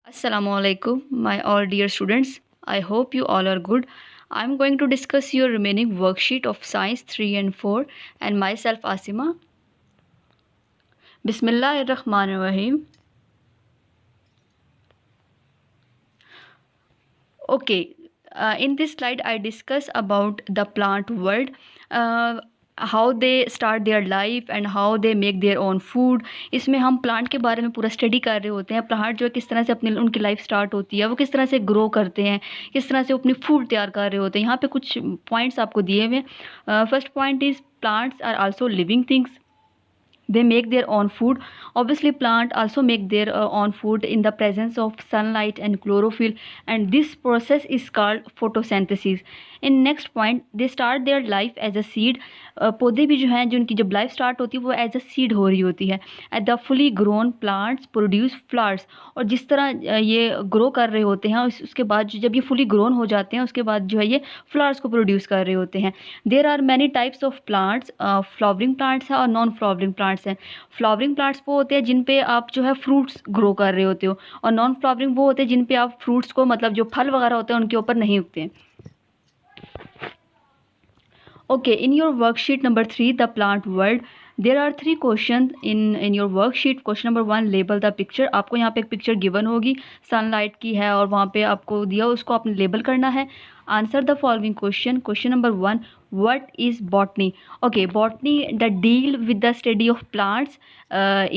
Assalamu alaikum, my all dear students. I hope you all are good. I'm going to discuss your remaining worksheet of Science 3 and 4 and myself Asima. Bismillahirrahmanirrahim. Okay, in this slide I discuss about the plant world. Uh, how they start their life and how they make their own food. इसमें हम plant के बारे में पूरा study कर रहे होते हैं। प्लांट जो है किस तरह से अपनी उनकी लाइफ स्टार्ट होती है, वो किस तरह से ग्रो करते हैं, किस तरह से वो अपनी फूड तैयार कर रहे होते हैं। यहाँ पे कुछ पॉइंट्स आपको दिए हुए हैं। First point is plants are also living things, they make their own food. Obviously plant also make their own food in the presence of sunlight and chlorophyll, and this process is called photosynthesis. In next point, they start their life as a seed. पौधे भी जो हैं, जो उनकी जब life start होती है वो एज अ सीड हो रही होती है। At the fully grown plants produce flowers, और जिस तरह ये ग्रो कर रहे होते हैं उसके बाद जब ये फुली ग्रोन हो जाते हैं उसके बाद जो है ये फ्लावर्स को प्रोड्यूस कर रहे होते हैं। There are many types of plants, flowering plants हैं और नॉन फ्लावरिंग प्लांट्स हैं। फ्लावरिंग प्लांट्स वो होते हैं जिन पे आप जो है फ्रूट्स ग्रो कर रहे होते हो, और नॉन फ्लावरिंग वो होते हैं जिन पे आप फ्रूट्स को, मतलब जो फल वगैरह होते हैं उनके ऊपर नहीं उगते हैं। Okay, in your worksheet number 3, the plant world, there are three questions in your worksheet. Question number 1, label the picture. आपको यहाँ पे एक पिक्चर गिवन होगी, सनलाइट की है और वहाँ पे आपको दिया, उसको आपने लेबल करना है। Answer the following question. Question number 1, what is botany? Okay, botany that deal with the study of plants,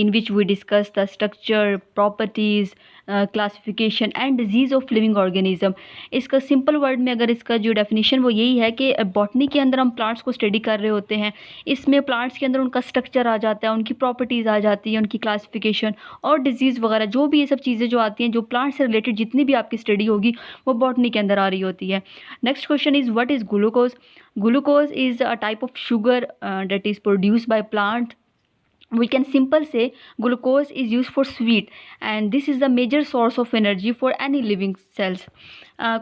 in which we discuss the structure, properties, classification and disease of living organism. इसका simple word में अगर इसका जो definition वो यही है कि botany के अंदर हम प्लांट्स को स्टडी कर रहे होते हैं। इसमें प्लांट्स के अंदर उनका स्ट्रक्चर आ जाता है, उनकी प्रॉपर्टीज़ आ जाती है, उनकी क्लासिफिकेशन और डिजीज़ वगैरह जो भी ये सब चीज़ें जो आती हैं, जो प्लांट से रिलेटेड जितनी भी आपकी स्टडी होगी वो बॉटनी के अंदर आ रही होती है। Next question is what is glucose? Glucose is a type of sugar that is produced by plant. We can simple say glucose is used for sweet, and this is the major source of energy for any living cells.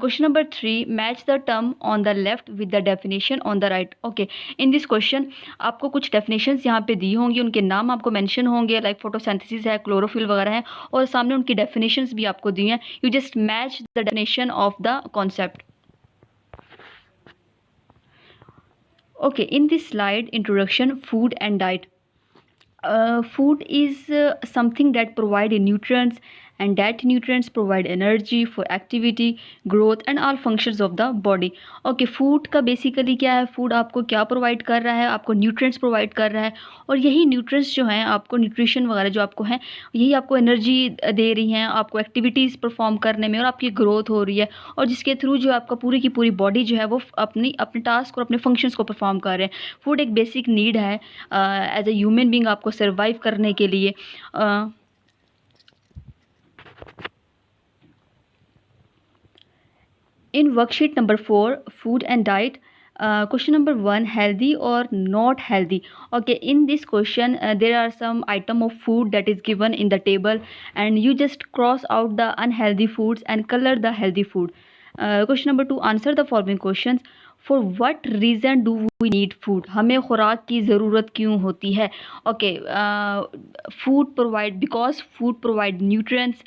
Question number 3, match the term on the left with the definition on the right. Okay, in this question आपको कुछ definitions यहाँ पे दी होंगी, उनके नाम आपको mention होंगे, like photosynthesis है, chlorophyll वगैरह है, और सामने उनकी definitions भी आपको दी हैं। You just match the definition of the concept. Okay, in this slide, introduction, food and diet. Food is something that provide nutrients, and that nutrients provide energy for activity, growth and all functions of the body. Okay, food का basically क्या है? food आपको क्या provide कर रहा है? आपको nutrients provide कर रहा है, और यही nutrients जो हैं आपको nutrition वगैरह जो आपको हैं, यही आपको energy दे रही हैं, आपको activities perform करने में, और आपकी growth हो रही है, और जिसके थ्रू जो आपका पूरी की पूरी body जो है वो अपनी अपने task और अपने functions को perform कर रहे हैं। food एक basic need है एज अ ह्यूमन बींग आपको सर्वाइव करने के लिए। In worksheet number 4, food and diet, question number 1, healthy or not healthy? Okay, in this question there are some item of food that is given in the table, and you just cross out the unhealthy foods and color the healthy food. Question number 2, answer the following questions. For what reason do we need food? हमें खुराक की ज़रूरत क्यों होती है? Okay, food provide, because food provide nutrients.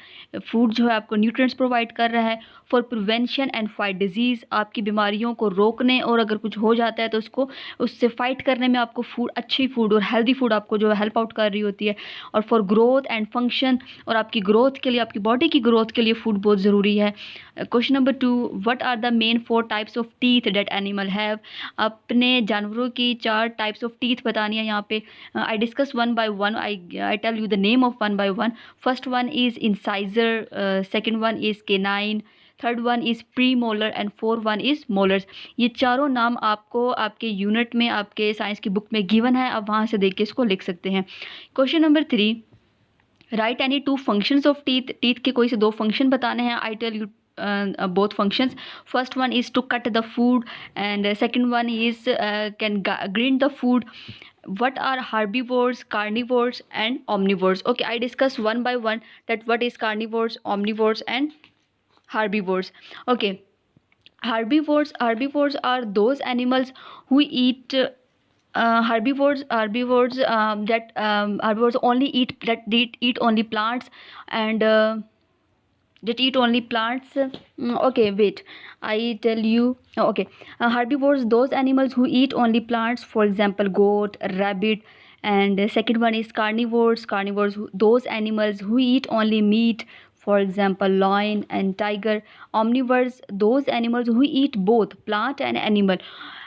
food जो है आपको nutrients provide कर रहा है for prevention and fight disease, आपकी बीमारियों को रोकने, और अगर कुछ हो जाता है तो उससे फाइट करने में आपको फूड, अच्छी फूड और हेल्दी फूड आपको जो है हेल्प आउट कर रही होती है। और फॉर ग्रोथ एंड फंक्शन, और आपकी ग्रोथ के लिए, आपकी बॉडी की ग्रोथ के लिए फूड बहुत ज़रूरी है। Question number 2, what are the main 4 types of teeth that animal have? अपने जानवरों की 4 टाइप्स ऑफ टीथ बतानी है यहाँ पे। I discuss one by one, I tell you the name of one by one. First one is incisor, second one is canine, third one is premolar and fourth one is molars. ये चारों नाम आपको आपके unit में, आपके science की book में given है, आप वहाँ से देख के इसको लिख सकते हैं। Question number 3, write any 2 functions of teeth. Teeth के कोई से 2 फंक्शन बताने हैं। I tell you both functions. First one is to cut the food, and second one is can grind the food. What are herbivores, carnivores and omnivores? Okay, I discuss one by one that what is carnivores, omnivores and herbivores. Okay, herbivores are those animals who eat herbivores only eat only plants, and that eat only plants. Okay, wait, I tell you. Okay, herbivores, those animals who eat only plants, for example, goat, rabbit. And second one is carnivores. Carnivores, those animals who eat only meat, for example, lion and tiger. Omnivores, those animals who eat both plant and animal.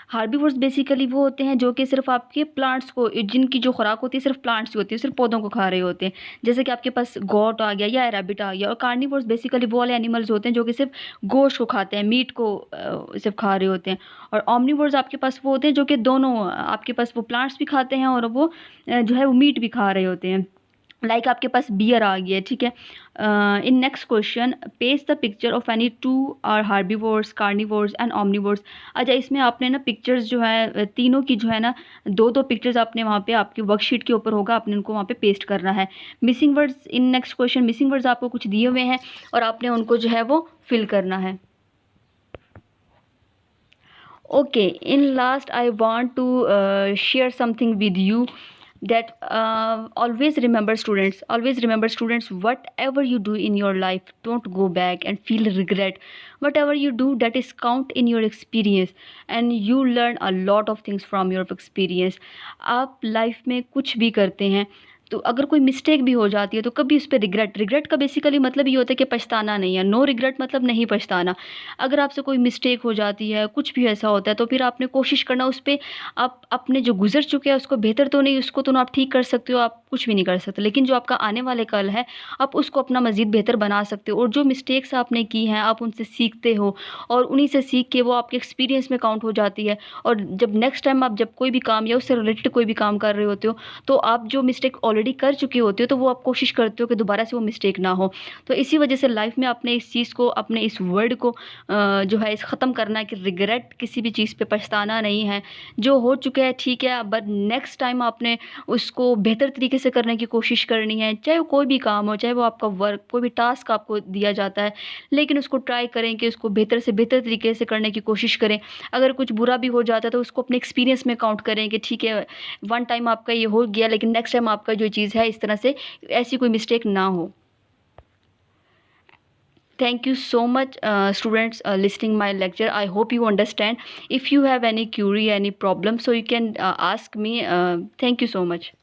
Herbivores basically वो होते हैं जो कि सिर्फ आपके plants को, जिनकी जो खुराक होती है सिर्फ प्लांट्स की होती है, सिर्फ पौधों को खा रहे होते हैं, जैसे कि आपके पास गॉट आ गया या रैबिट आ गया। और कार्निवोर्स बेसिकली वो वाले एनिमल्स होते हैं जो कि सिर्फ गोश्त को खाते हैं, मीट को सिर्फ खा रहे होते हैं। और ऑमनीवोर्स आपके पास वो होते हैं जो कि दोनों, आपके पास वो प्लांट्स भी खाते हैं और वो जो है वो मीट भी खा रहे होते हैं। लाइक आपके पास बियर आ गया, ठीक है। In next question, paste the picture of any two or herbivores, carnivores and omnivores. अच्छा, इसमें आपने ना पिक्चर्स जो है तीनों की जो है ना, दो दो पिक्चर्स आपने वहाँ पे आपके वर्कशीट के ऊपर होगा, आपने उनको वहाँ पे पेस्ट करना है। Missing words in next question, missing words आपको कुछ दिए हुए हैं और आपने उनको जो है वो फिल करना है। Okay, in last, I want to share something with you, that always remember students, whatever you do in your life, don't go back and feel regret. Whatever you do, that is count in your experience, and you learn a lot of things from your experience. आप life में कुछ भी करते हैं तो अगर कोई mistake भी हो जाती है तो कभी उस पर रिग्रेट का बेसिकली मतलब ये होता है कि पछताना नहीं है। नो रिग्रेट मतलब नहीं पछताना। अगर आपसे कोई मिस्टेक हो जाती है, कुछ भी ऐसा होता है, तो फिर आपने कोशिश करना उस पे, आप अपने जो गुजर चुके हैं उसको बेहतर तो नहीं, उसको तो ना आप ठीक कर सकते हो, आप कुछ भी नहीं कर सकते, लेकिन जो आपका आने वाले कल है आप उसको अपना मज़ीद बेहतर बना सकते हो। और जो मिस्टेक्स आपने की हैं आप उनसे सीखते हो, और उन्हीं से सीख के वो आपके एक्सपीरियंस में काउंट हो जाती है। और जब नेक्स्ट टाइम आप जब कोई भी काम या उससे रिलेटेड कोई भी काम कर रहे होते हो, तो आप जो मिस्टेक ऑलरेडी कर चुके होते हो तो वो आप कोशिश करते हो कि दोबारा से वो मिस्टेक ना हो। तो इसी वजह से लाइफ में आपने इस चीज़ को, अपने इस वर्ड को जो है इस ख़त्म करना है कि रिग्रेट, किसी भी चीज़ पे पछताना नहीं है। जो हो चुका है ठीक है, बट नेक्स्ट टाइम आपने उसको बेहतर तरीके से करने की कोशिश करनी है। चाहे वो कोई भी काम हो, चाहे वो आपका वर्क, कोई भी टास्क आपको दिया जाता है, लेकिन उसको ट्राई करें कि उसको बेहतर से बेहतर तरीके से करने की कोशिश करें। अगर कुछ बुरा भी हो जाता है तो उसको अपने एक्सपीरियंस में काउंट करें कि ठीक है, वन टाइम आपका ये हो गया, लेकिन नेक्स्ट टाइम आपका जो चीज़ है इस तरह से ऐसी कोई मिस्टेक ना हो। Thank you so much, students, listening my lecture. I hope you understand. If you have any query, any problem, so you can ask me. Thank you so much.